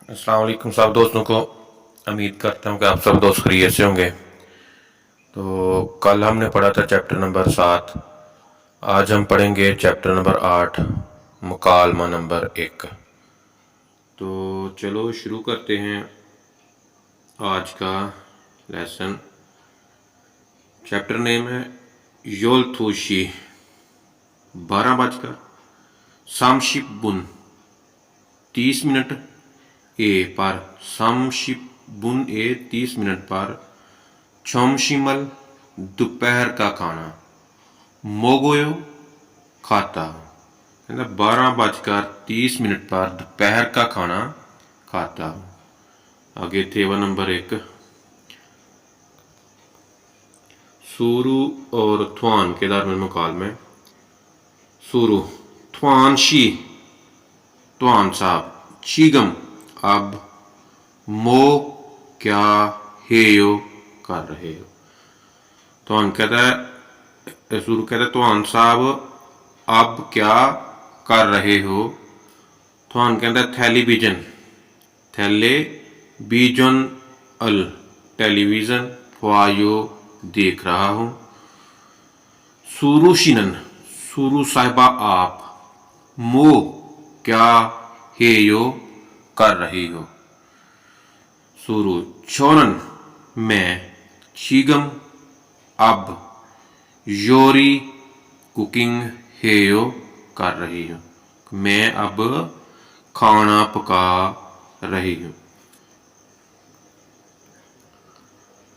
अस्सलाम वालेकुम सब दोस्तों को। उम्मीद करता हूँ कि आप सब दोस्त खैरियत से होंगे। तो कल हमने पढ़ा था चैप्टर नंबर 7। आज हम पढ़ेंगे चैप्टर नंबर 8, मुकालमा नंबर 1। तो चलो शुरू करते हैं आज का लेसन। चैप्टर नेम है योलथोशी। 12:30 ए पर समशिपुन ए 30 मिनट पर चौमशिमल दोपहर का खाना मोगोयो खाता। 12:30 पर दोपहर का खाना खाता हूँ। आगे तेवा नंबर 1। सूरू और थ्वान के दरमियान मुकालमे। सूरू थ्वानशी, थ्वान साहब। चीगम अब। मो क्या हेयो कर रहे हो। थ्वान कहता है, सूरू कहता है थ्वान साहब अब क्या कर रहे हो। थ्वान कहता है टेलीविजन, थैले बीजन अल टेलीविजन ख्वायो देख रहा हूँ। सूरू शिनन, सूरू साहिबा आप। मो क्या हेयो कर रही हो। सूरू छोरन मैं। चीगम अब। योरी कुकिंग हेयो कर रही हूँ, मैं अब खाना पका रही हूँ।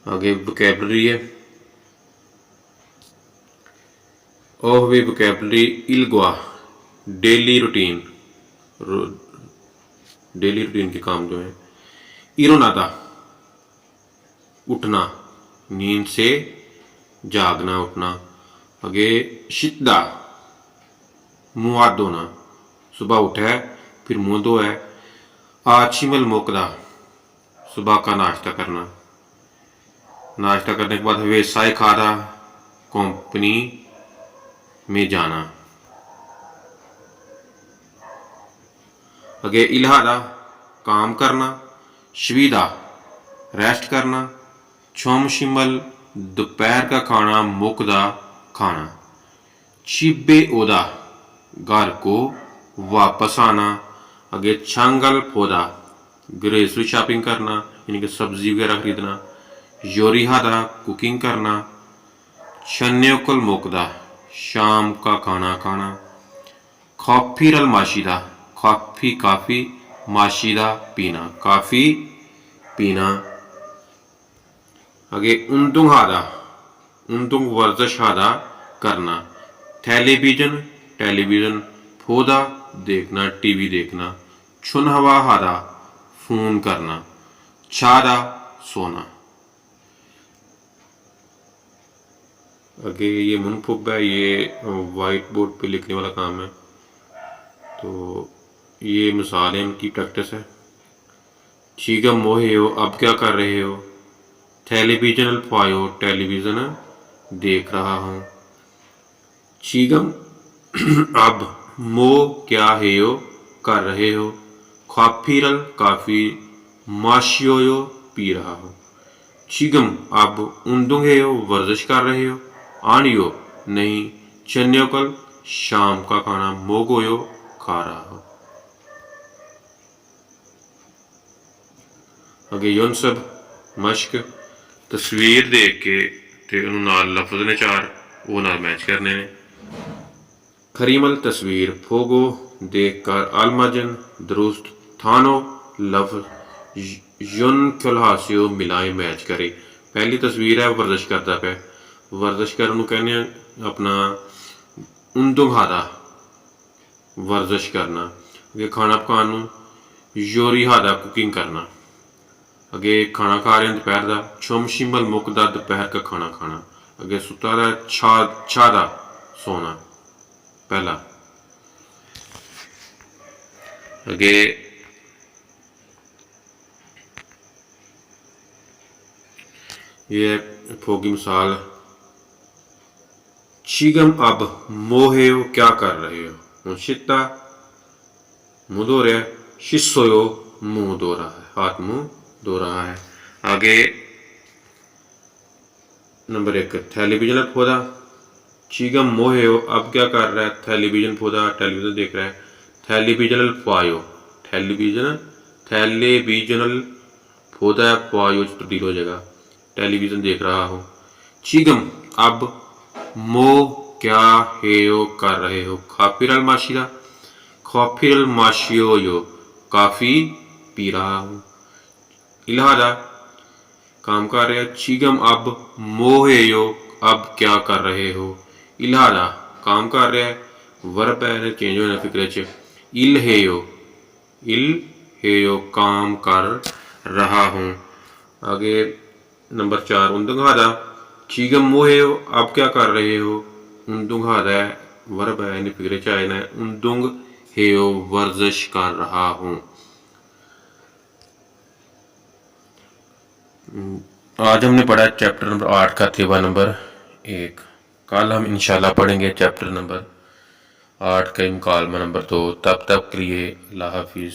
आगे वोकैबुलरी है। ओहवे वोकैबुलरी इल्गुआ डेली रूटीन, डेली रूटीन के काम जो है। इरोनादा उठना, नींद से जागना, उठना। आगे शिद्दा मुँह हाथ धोना, सुबह उठा है फिर मुँह धोया है। आचिमल मोकदा सुबह का नाश्ता करना, नाश्ता करने के बाद व्यवसाय खादा कंपनी में जाना। आगे इल्हादा काम करना, शवीदा रेस्ट करना, छोमशिमल दोपहर का खाना, मुकदा खाना। चिब्बे ओदा घर को वापस आना। आगे छांगल फोदा ग्रेसरी शॉपिंग करना, यानी कि सब्जी वगैरह खरीदना। योरिहादा कुकिंग करना। शन्योकल मोकदा शाम का खाना खाना। खॉफीरल माशिदा कॉफी काफी, माशिदा पीना, काफी पीना। आगे उंदुंग हादा, उंदुंग वर्जिश हादा करना। टेलीविजन टेलीविजन, फोदा देखना, टीवी देखना। छुनहवा हादा फोन करना। छादा सोना। आगे ये मुनफुब है, ये वाइट बोर्ड पे लिखने वाला काम है। तो ये मिसाल है इनकी, प्रैक्टिस है। चीगम मोहे हो अब क्या कर रहे हो। टेलीविजन फायो टेलीविजन देख रहा हूँ। चीगम अब। मो क्या हेयो कर रहे हो। खाफीरल काफी, माशियोयो पी रहा हो। चीगम अब उन्दुंगेयो वर्जिश कर रहे हो। आनियो नहीं, चन्योकल शाम का खाना, मोगोयो खा रहा हो। आगे युनसब मश्क, तस्वीर देख के ते नाल लफ्ज ने चार वो नाल मैच करने ने। खरीमल तस्वीर, फोगो देखकर, अलमजन दुरुस्त, थानो लफ्ज, युन खलहासियो मिलाए मैच करे। पहली तस्वीर है वर्जिश करता पे, वर्जिश करन कहने अपना उंदुंग हादा वर्जिश करना। अगे खाना पकान, योरी हादा कुकिंग करना। अगे खाना खा रहे हैं दोपहर का। छोमशिमल मुकदा दोपहर का खाना खाना। अगे सुता दा छादा सोना, पहला। अगे ये फोगी मिसाल। चीगम अब मोहेयो क्या कर रहे हो। शिता मुदोरे शिसोयो मुंह धो रहा है, हाथ मुंह धो रहा है। आगे नंबर 1 टेलीविजन पौधा चीगम मोहेयो, अब क्या कर रहा है, टेलीविजन पौधा टेलीविजन देख रहा है। टेलीविजनल पायो, टेलीविजनल पौधा पायो तब्दील हो जाएगा, टेलीविजन देख रहा हूँ। चीगम अब, मो क्या हेयो कर रहे हो, खाफिरल माशिरा, खाफिरल माशियो यो, काफ़ी पी रहा हूँ। इलाहा काम कर रहे हो। चीगम अब, मोहेयो अब क्या कर रहे हो। इलाहा काम कर रहे हैं, वर्ब है चेंज होना फिक्र च। इल हेयो काम कर रहा हूँ। आगे नंबर 4 उन्दुंगादा चीगम मोहेयो अब क्या कर रहे हो। उन्दुंगादा है वर्ब है फिक्र च आए ना, उन्दुंग हेयो वर्जिश कर रहा हूँ। आज हमने पढ़ा चैप्टर नंबर 8 का थेबा नंबर 1। कल हम इंशाल्लाह पढ़ेंगे चैप्टर नंबर 8 का मुकालमा नंबर 2। तब तक के लिए अल्लाह हाफिज़।